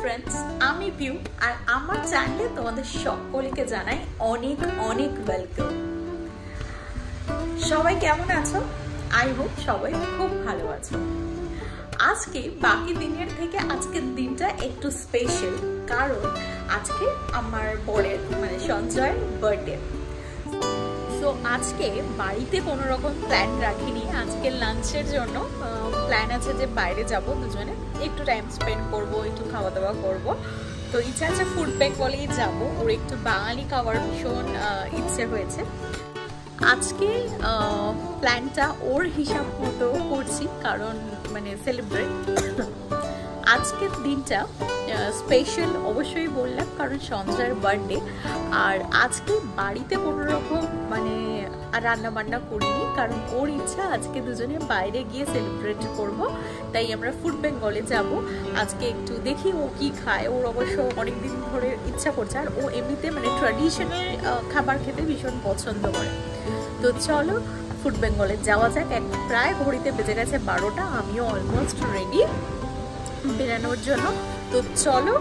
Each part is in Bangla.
ফ্রেন্ডস, আমি পিউ আর আমার চ্যানেলে তোমাদের সকলকে জানাই অনেক অনেক ওয়েলকাম। সবাই কেমন আছো? আই হোপ সবাই খুব ভালো আছো। আজকে বাকি দিনের থেকে আজকের দিনটা একটু স্পেশাল, কারণ আজকে আমার বরের মানে সঞ্জয়ের বার্থডে। সো আজকে বাড়িতে কোনো রকম প্ল্যান রাখিনি। আজকে লাঞ্চের জন্য প্ল্যান আছে যে বাইরে যাব, দুজনে একটু টাইম স্পেন্ড করব, একটু খাওয়া দাওয়া করব। তো ইচ্ছা আছে ফুড বেঙ্গলেই যাব, ওর একটু বাঙালি খাবার ভীষণ ইচ্ছে হয়েছে। আজকে প্ল্যানটা ওর হিসাব মতো করছি, কারণ মানে সেলিব্রেট আজকের দিনটা স্পেশাল অবশ্যই বললাম, কারণ সঞ্জয়ের বার্থডে। আর আজকে বাড়িতে কোনো রকম মানে রান্না বান্না করিনি, কারণ ওর ইচ্ছা আজকে দুজনে বাইরে গিয়ে সেলিব্রেট করব। তাই আমরা ফুড বেঙ্গলে যাব আজকে, একটু দেখি ও কি খায়। ওর অবশ্য অনেকদিন ধরে ইচ্ছা করছে, আর ও এমনিতে মানে ট্র্যাডিশনাল খাবার খেতে ভীষণ পছন্দ করে। তো চলো ফুড বেঙ্গলে যাওয়া যাক। প্রায় ঘড়িতে বেজে গেছে 12টা, আমিও অলমোস্ট রেডি বেরানোর জন্য। তো চলো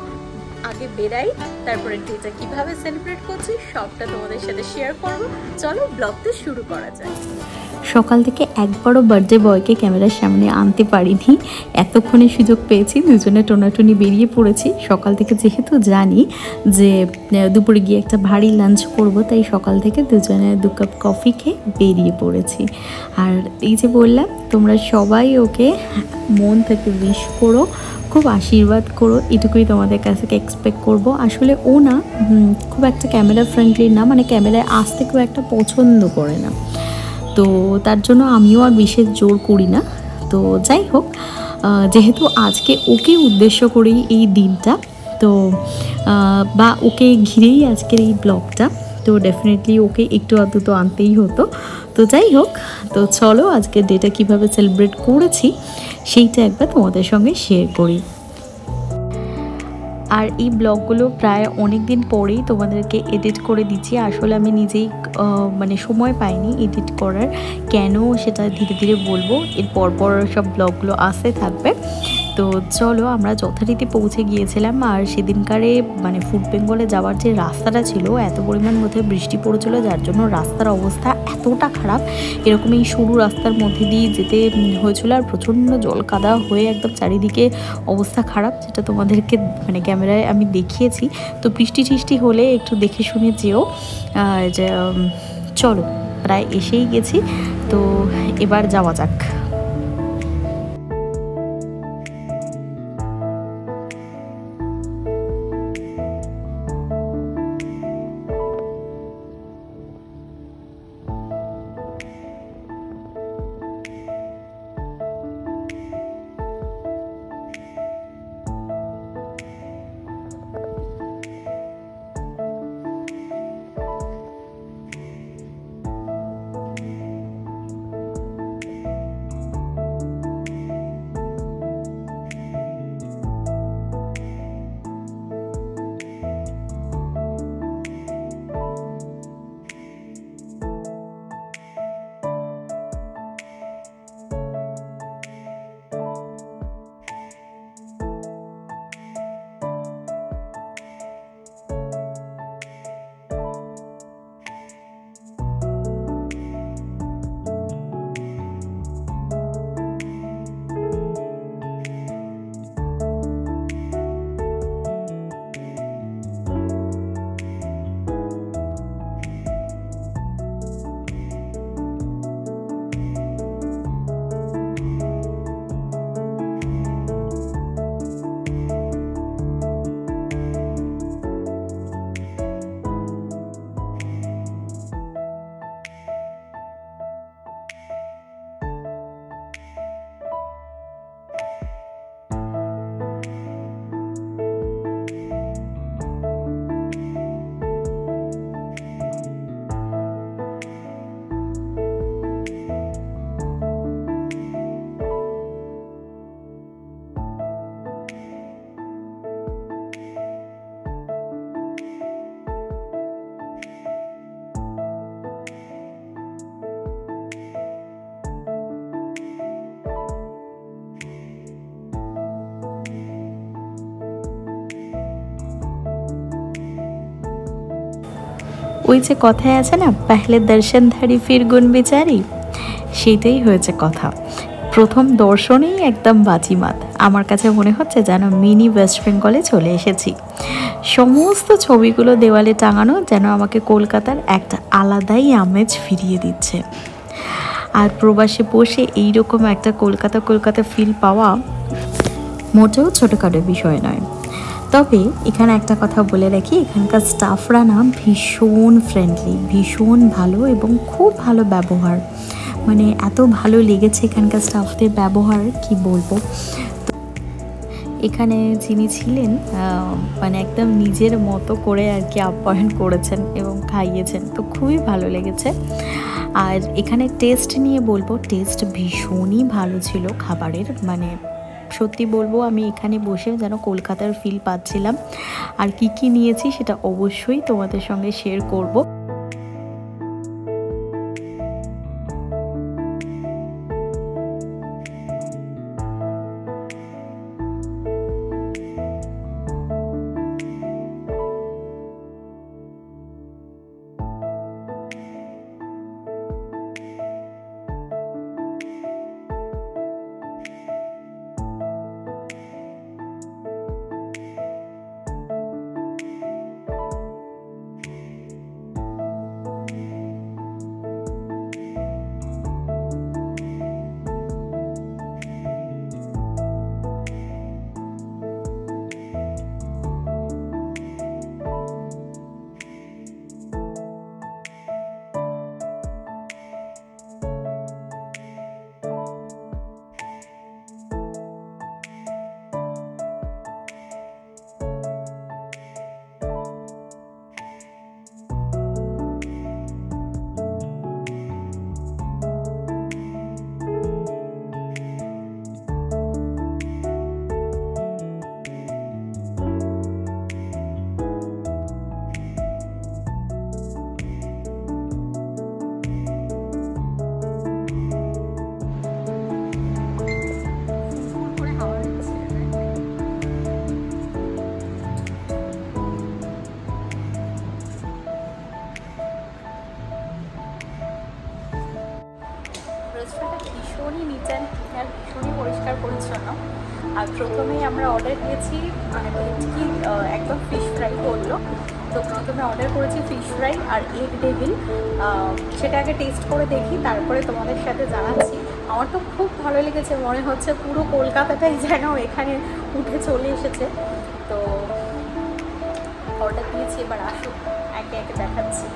আগে বেরাই, তারপরে ডেটা কিভাবে সেলিব্রেট করছি সবটা তোমাদের সাথে শেয়ার করব। চলো ব্লগটা শুরু করা যায়। সকাল থেকে একবারও বার্থডে বয়কে ক্যামেরার সামনে আনতে পারিনি, এতক্ষণে সুযোগ পেয়েছি। দুজনে টোনাটুনি বেরিয়ে পড়েছি সকাল থেকে, যেহেতু জানি যে দুপুরে গিয়ে একটা ভারী লাঞ্চ করব, তাই সকাল থেকে দুজনে 2 কাপ কফি খেয়ে বেরিয়ে পড়েছি। আর এই যে বললাম, তোমরা সবাই ওকে মন থেকে উইশ করো, খুব আশীর্বাদ করো, এটুকুই তোমাদের কাছ থেকে এক্সপেক্ট করবো। আসলে ও না খুব একটা ক্যামেরা ফ্রেন্ডলি না, মানে ক্যামেরায় আসতে খুব একটা পছন্দ করে না, তো তার জন্য আমিও আর বিশেষ জোর করি না। তো যাই হোক, যেহেতু আজকে ওকে উদ্দেশ্য করেই এই দিনটা, তো বা ওকে ঘিরেই আজকের এই ব্লগটা, তো ডেফিনেটলি ওকে একটু আধটু তো আনতেই হতো। তো যাই হোক, তো চলো আজকের ডেটা কিভাবে সেলিব্রেট করেছি সেইটা একবার তোমাদের সঙ্গে শেয়ার করি। আর এই ব্লগগুলো প্রায় অনেক দিন পরেই তোমাদেরকে এডিট করে দিচ্ছি। আসলে আমি নিজেই মানে সময় পাইনি এডিট করার, কেন সেটা ধীরে ধীরে বলবো, এর পর সব ব্লগগুলো আসতে থাকবে। তো চলো, আমরা যথারীতি পৌঁছে গিয়েছিলাম। আর সেদিনকারে মানে ফুড বেঙ্গলে যাওয়ার যে রাস্তাটা ছিল, এত পরিমাণ মধ্যে বৃষ্টি পড়েছিল, যার জন্য রাস্তার অবস্থা এতটা খারাপ। এরকম এই সরু রাস্তার মধ্যে দিয়ে যেতে হয়েছিল, আর প্রচণ্ড জল কাদা হয়ে একদম চারিদিকে অবস্থা খারাপ, যেটা তোমাদেরকে মানে ক্যামেরায় আমি দেখিয়েছি। তো বৃষ্টি টিষ্টি হলে একটু দেখে শুনে যেও। যে চলো প্রায় এসেই গেছি, তো এবার যাওয়া যাক। ওই যে কথায় আছে না, পেহলে দর্শনধারী ফির গুণ বিচারি, সেটাই হয়েছে কথা। প্রথম দর্শনেই একদম বাজিমাত। আমার কাছে মনে হচ্ছে যেন মিনি ওয়েস্ট বেঙ্গলে চলে এসেছি। সমস্ত ছবিগুলো দেওয়ালে টাঙানো যেন আমাকে কলকাতার একটা আলাদাই আমেজ ফিরিয়ে দিচ্ছে। আর প্রবাসে বসে এইরকম একটা কলকাতা ফিল পাওয়া মোটেও ছোটোখাটো বিষয় নয়। তবে এখানে একটা কথা বলে রাখি, এখানকার স্টাফরা না ভীষণ ফ্রেন্ডলি, ভীষণ ভালো এবং খুব ভালো ব্যবহার। মানে এত ভালো লেগেছে এখানকার স্টাফদের ব্যবহার, কি বলবো। এখানে যিনি ছিলেন মানে একদম নিজের মতো করে আর কি আপ্যায়ন করেছেন এবং খাইয়েছেন, তো খুবই ভালো লেগেছে। আর এখানে টেস্ট নিয়ে বলবো, টেস্ট ভীষণই ভালো ছিল খাবারের। মানে সত্যি বলবো, আমি এখানে বসে যেন কলকাতার ফিল পাচ্ছিলাম। আর কি কি নিয়েছি সেটা অবশ্যই তোমাদের সঙ্গে শেয়ার করব। রেস্টুরেন্টটা ভীষণই নিট অ্যান্ড ক্লিন আর ভীষণই পরিষ্কার পরিচ্ছন্ন। আর প্রথমেই আমরা অর্ডার দিয়েছি মানে ভেটকি একদম ফিশ ফ্রাই করলো। তো প্রথমে অর্ডার করেছি ফিশ ফ্রাই আর এগ ডেভিল। সেটা আগে টেস্ট করে দেখি, তারপরে তোমাদের সাথে জানাচ্ছি। আমার তো খুব ভালো লেগেছে, মনে হচ্ছে পুরো কলকাতাটাই যেন এখানে উঠে চলে এসেছে। তো অর্ডার দিয়েছি, এবার আসুক একে একে দেখাচ্ছি।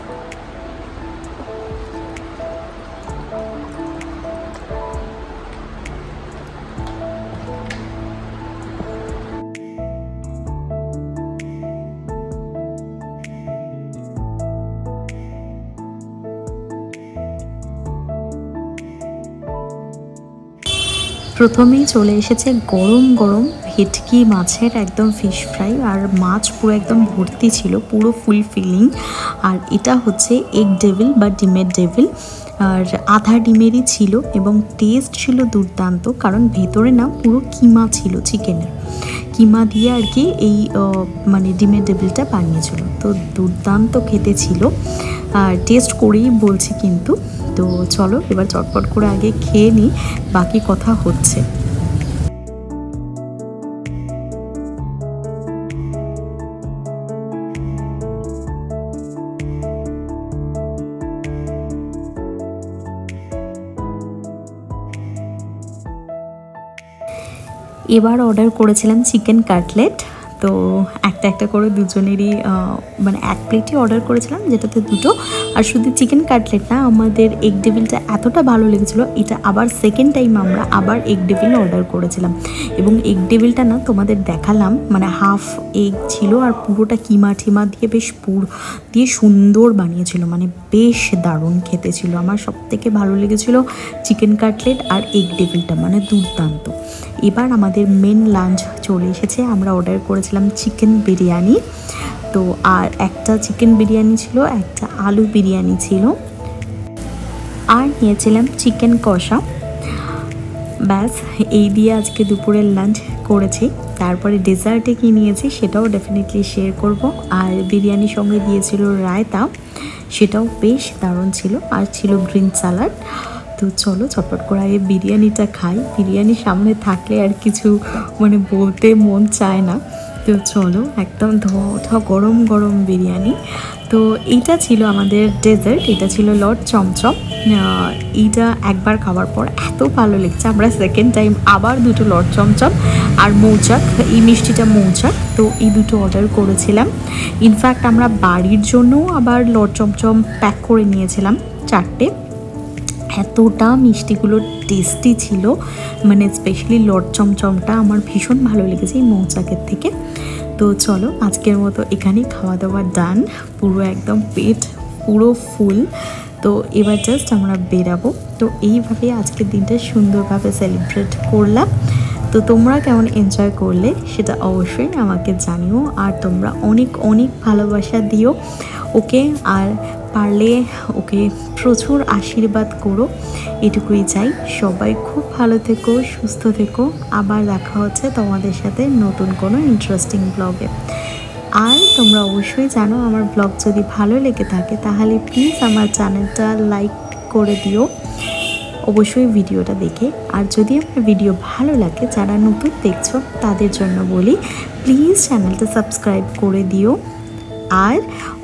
প্রথমেই চলে এসেছে গরম গরম ভেটকি মাছের একদম ফিশ ফ্রাই। আর মাছ পুরো একদম ভর্তি ছিল, পুরো ফুলফিলিং। আর এটা হচ্ছে এগ ডেভিল বা ডিমের ডেভিল। আর আধা ডিমেরই ছিল এবং টেস্ট ছিল দুর্দান্ত, কারণ ভেতরে না পুরো কিমা ছিল, চিকেনের কিমা দিয়ে আর কি এই মানে ডিমের ডেভিলটা বানিয়েছিল। তো দুর্দান্ত খেতে ছিল। আর টেস্ট করেই বলছি কিন্তু। তো চলো এবার চটপট করে আগে খেয়ে নিই, বাকি কথা হচ্ছে। এবার অর্ডার করেছিলাম চিকেন কাটলেট। তো একটা একটা করে দুজনেরই মানে এক প্লেটই অর্ডার করেছিলাম, যেটাতে দুটো। আর শুধু চিকেন কাটলেট না, আমাদের এগ ডেভিলটা এতটা ভালো লেগেছিলো, এটা আবার সেকেন্ড টাইম আমরা আবার এগ ডেভিল অর্ডার করেছিলাম। এবং এগ ডেভিলটা না তোমাদের দেখালাম, মানে হাফ এগ ছিল আর পুরোটা কিমা টিমা দিয়ে বেশ পুর দিয়ে সুন্দর বানিয়েছিল, মানে বেশ দারুণ খেতে ছিল। আমার সবথেকে ভালো লেগেছিলো চিকেন কাটলেট আর এগ ডেভিলটা, মানে দুর্দান্ত। এবার আমাদের মেন লাঞ্চ চলে এসেছে। আমরা অর্ডার করেছিলাম চিকেন বিরিয়ানি। তো আর একটা চিকেন বিরিয়ানি ছিল, একটা আলু বিরিয়ানি ছিল, আর নিয়েছিলাম চিকেন কষা। ব্যাস এই দিয়ে আজকে দুপুরের লাঞ্চ করেছি। তারপরে ডেজার্টে কি নিয়েছি সেটাও ডেফিনেটলি শেয়ার করব। আর বিরিয়ানির সঙ্গে দিয়েছিল রায়তা। সেটাও বেশ দারুণ ছিল। আর ছিল গ্রিন স্যালাড। তো চলো চটপট করে আগে বিরিয়ানিটা খাই। বিরিয়ানি সামনে থাকলে আর কিছু মানে বলতে মন চায় না। তো চলো, একদম ধোয়া গরম গরম বিরিয়ানি। তো এইটা ছিল আমাদের ডেজার্ট, এটা ছিল লর্ড চমচম। এইটা একবার খাওয়ার পর এত ভালো লেগেছে, আমরা সেকেন্ড টাইম আবার দুটো লর্ড চমচম আর মৌচাক, এই মিষ্টিটা মৌচাক, তো এই দুটো অর্ডার করেছিলাম। ইনফ্যাক্ট আমরা বাড়ির জন্যও আবার লর্ড চমচম প্যাক করে নিয়েছিলাম 4টে। এতটা মিষ্টিগুলো টেস্টি ছিল, মানে স্পেশালি লর্ড চমচমটা আমার ভীষণ ভালো লেগেছে এই মৌচাকের থেকে। তো চলো, আজকের মতো এখানেই খাওয়া দাওয়া ডান, পুরো একদম পেট পুরো ফুল। তো এবার জাস্ট আমরা বেরাবো। তো এইভাবে আজকের দিনটা সুন্দরভাবে সেলিব্রেট করলাম। তো তোমরা কেমন এনজয় করলে সেটা অবশ্যই আমাকে জানিও, আর তোমরা অনেক অনেক ভালোবাসা দিও ওকে, আর পারলে ওকে প্রচুর আশীর্বাদ করো, এটুকুই চাই। সবাই খুব ভালো থেকো, সুস্থ থেকো। আবার দেখা হচ্ছে তোমাদের সাথে নতুন কোনো ইন্টারেস্টিং ব্লগে। আর তোমরা অবশ্যই জানো, আমার ব্লগ যদি ভালো লেগে থাকে তাহলে প্লিজ আমার চ্যানেলটা লাইক করে দিও অবশ্যই ভিডিওটা দেখে। আর যদি আমার ভিডিও ভালো লাগে, যারা নতুন দেখছো তাদের জন্য বলি, প্লিজ চ্যানেলটা সাবস্ক্রাইব করে দিও। আর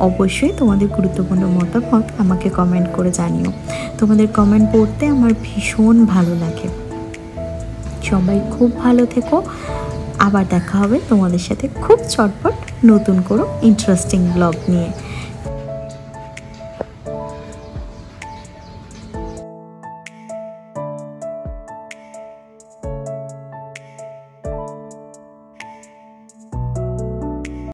অবশ্যই তোমাদের গুরুত্বপূর্ণ মতামত আমাকে কমেন্ট করে জানিও। তোমাদের কমেন্ট পড়তে আমার ভীষণ ভালো লাগে। সবাই খুব ভালো থেকো। আবার দেখা হবে তোমাদের সাথে খুব চটপট নতুন কোনো ইন্টারেস্টিং ব্লগ নিয়ে।